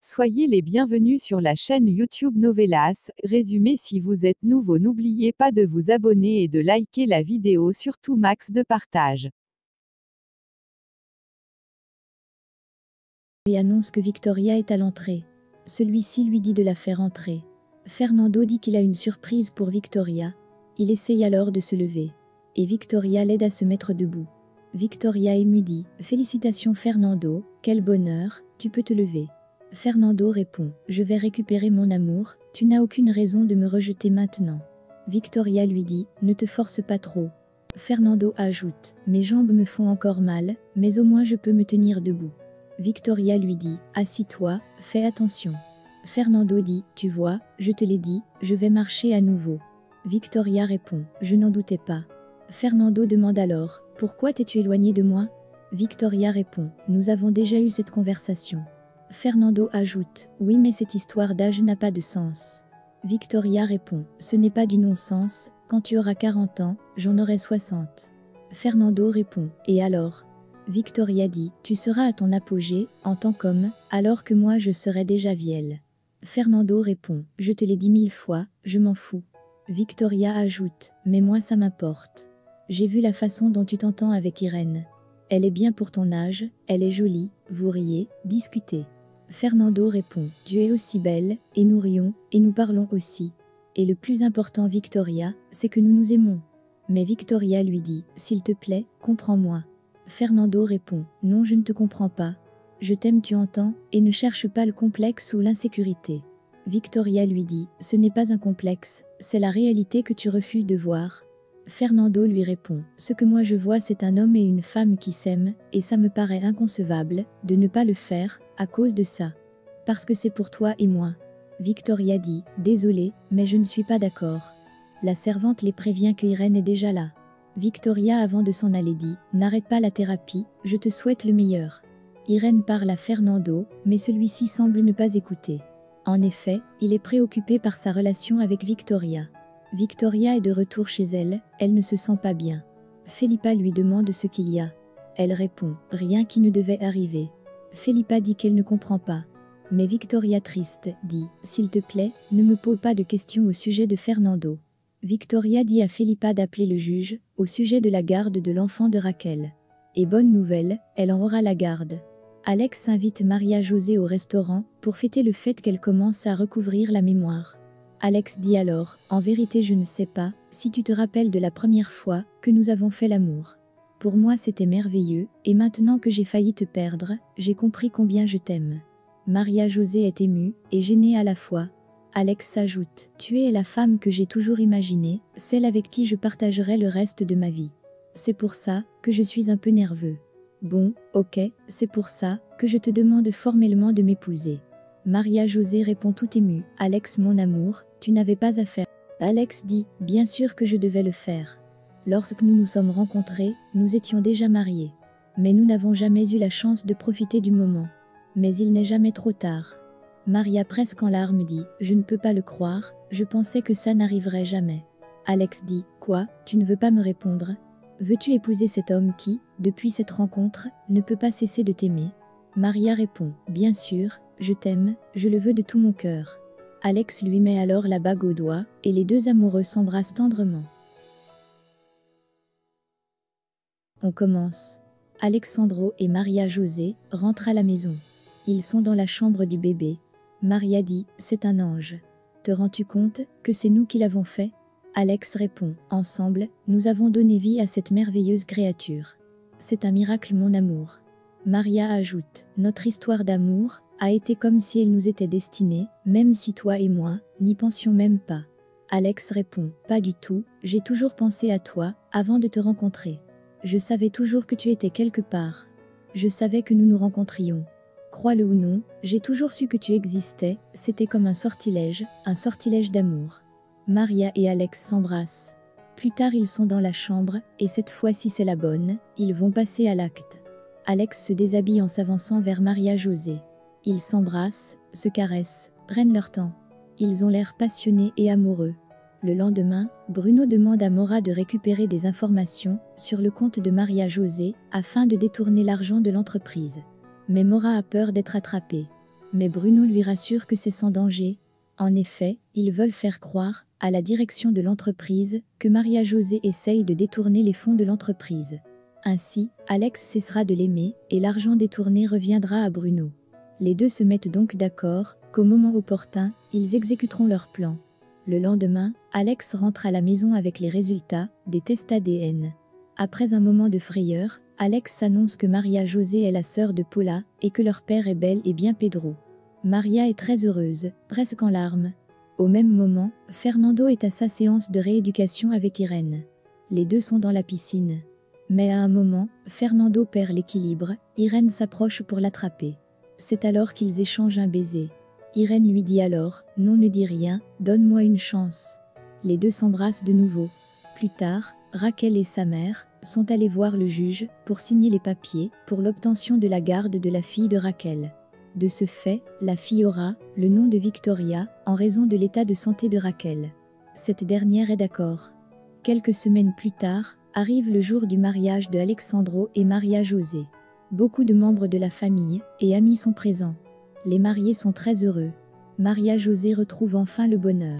Soyez les bienvenus sur la chaîne YouTube Novelas. Résumé: si vous êtes nouveau, n'oubliez pas de vous abonner et de liker la vidéo, surtout max de partage. Lui annonce que Victoria est à l'entrée. Celui-ci lui dit de la faire entrer. Fernando dit qu'il a une surprise pour Victoria. Il essaye alors de se lever. Et Victoria l'aide à se mettre debout. Victoria émue dit « Félicitations Fernando, quel bonheur, tu peux te lever ». Fernando répond « Je vais récupérer mon amour, tu n'as aucune raison de me rejeter maintenant ». Victoria lui dit « Ne te force pas trop ». Fernando ajoute « Mes jambes me font encore mal, mais au moins je peux me tenir debout ». Victoria lui dit « Assis-toi, fais attention ». Fernando dit « Tu vois, je te l'ai dit, je vais marcher à nouveau ». Victoria répond « Je n'en doutais pas ». Fernando demande alors « Pourquoi t'es-tu éloigné de moi ?» Victoria répond « Nous avons déjà eu cette conversation ». Fernando ajoute « Oui, mais cette histoire d'âge n'a pas de sens ». Victoria répond « Ce n'est pas du non-sens, quand tu auras 40 ans, j'en aurai 60 ». Fernando répond « Et alors ?» Victoria dit « Tu seras à ton apogée, en tant qu'homme, alors que moi je serai déjà vieille ». Fernando répond « Je te l'ai dit 1000 fois, je m'en fous ». Victoria ajoute « Mais moi ça m'importe. J'ai vu la façon dont tu t'entends avec Irène. Elle est bien pour ton âge, elle est jolie, vous riez, discutez. » Fernando répond « Tu es aussi belle, et nous rions, et nous parlons aussi. Et le plus important Victoria, c'est que nous nous aimons. » Mais Victoria lui dit « S'il te plaît, comprends-moi. » Fernando répond « Non, je ne te comprends pas. Je t'aime, tu entends, et ne cherche pas le complexe ou l'insécurité. » Victoria lui dit « Ce n'est pas un complexe, c'est la réalité que tu refuses de voir. » Fernando lui répond « Ce que moi je vois, c'est un homme et une femme qui s'aiment, et ça me paraît inconcevable de ne pas le faire, à cause de ça. Parce que c'est pour toi et moi. » Victoria dit « Désolée, mais je ne suis pas d'accord. » La servante les prévient que Irène est déjà là. Victoria, avant de s'en aller, dit « N'arrête pas la thérapie, je te souhaite le meilleur. » Irène parle à Fernando, mais celui-ci semble ne pas écouter. En effet, il est préoccupé par sa relation avec Victoria. Victoria est de retour chez elle, elle ne se sent pas bien. Felipa lui demande ce qu'il y a. Elle répond « Rien qui ne devait arriver. » Felipa dit qu'elle ne comprend pas. Mais Victoria, triste, dit « S'il te plaît, ne me pose pas de questions au sujet de Fernando. » Victoria dit à Felipa d'appeler le juge, au sujet de la garde de l'enfant de Raquel. Et bonne nouvelle, elle en aura la garde. Alex invite Maria José au restaurant, pour fêter le fait qu'elle commence à recouvrir la mémoire. Alex dit alors, en vérité je ne sais pas, si tu te rappelles de la première fois, que nous avons fait l'amour. Pour moi c'était merveilleux, et maintenant que j'ai failli te perdre, j'ai compris combien je t'aime. Maria José est émue, et gênée à la fois. Alex s'ajoute « Tu es la femme que j'ai toujours imaginée, celle avec qui je partagerai le reste de ma vie. C'est pour ça que je suis un peu nerveux. Bon, ok, c'est pour ça que je te demande formellement de m'épouser. » Maria José répond tout émue « Alex mon amour, tu n'avais pas à faire. » Alex dit « Bien sûr que je devais le faire. Lorsque nous nous sommes rencontrés, nous étions déjà mariés. Mais nous n'avons jamais eu la chance de profiter du moment. Mais il n'est jamais trop tard. » Maria, presque en larmes, dit « Je ne peux pas le croire, je pensais que ça n'arriverait jamais. » Alex dit « Quoi, tu ne veux pas me répondre? Veux-tu épouser cet homme qui, depuis cette rencontre, ne peut pas cesser de t'aimer? » Maria répond « Bien sûr, je t'aime, je le veux de tout mon cœur. » Alex lui met alors la bague au doigt, et les deux amoureux s'embrassent tendrement. On commence. Alexandro et Maria José rentrent à la maison. Ils sont dans la chambre du bébé. Maria dit « C'est un ange. Te rends-tu compte que c'est nous qui l'avons fait ?» Alex répond « Ensemble, nous avons donné vie à cette merveilleuse créature. C'est un miracle mon amour. » Maria ajoute « Notre histoire d'amour a été comme si elle nous était destinée, même si toi et moi, n'y pensions même pas. » Alex répond « Pas du tout, j'ai toujours pensé à toi, avant de te rencontrer. Je savais toujours que tu étais quelque part. Je savais que nous nous rencontrions. Crois-le ou non, j'ai toujours su que tu existais, c'était comme un sortilège d'amour. » Maria et Alex s'embrassent. Plus tard ils sont dans la chambre, et cette fois-ci c'est la bonne, ils vont passer à l'acte. Alex se déshabille en s'avançant vers Maria José. Ils s'embrassent, se caressent, prennent leur temps. Ils ont l'air passionnés et amoureux. Le lendemain, Bruno demande à Maura de récupérer des informations sur le compte de Maria José afin de détourner l'argent de l'entreprise. Mais Maura a peur d'être attrapée. Mais Bruno lui rassure que c'est sans danger. En effet, ils veulent faire croire, à la direction de l'entreprise, que Maria-José essaye de détourner les fonds de l'entreprise. Ainsi, Alex cessera de l'aimer, et l'argent détourné reviendra à Bruno. Les deux se mettent donc d'accord, qu'au moment opportun, ils exécuteront leur plan. Le lendemain, Alex rentre à la maison avec les résultats des tests ADN. Après un moment de frayeur, Alex annonce que Maria-José est la sœur de Paula, et que leur père est bel et bien Pedro. Maria est très heureuse, presque en larmes. Au même moment, Fernando est à sa séance de rééducation avec Irène. Les deux sont dans la piscine. Mais à un moment, Fernando perd l'équilibre, Irène s'approche pour l'attraper. C'est alors qu'ils échangent un baiser. Irène lui dit alors « Non, ne dis rien, donne-moi une chance ». Les deux s'embrassent de nouveau. Plus tard, Raquel et sa mère sont allés voir le juge pour signer les papiers pour l'obtention de la garde de la fille de Raquel. De ce fait, la fille aura le nom de Victoria en raison de l'état de santé de Raquel. Cette dernière est d'accord. Quelques semaines plus tard, arrive le jour du mariage de Alexandro et Maria-José. Beaucoup de membres de la famille et amis sont présents. Les mariés sont très heureux. Maria-José retrouve enfin le bonheur.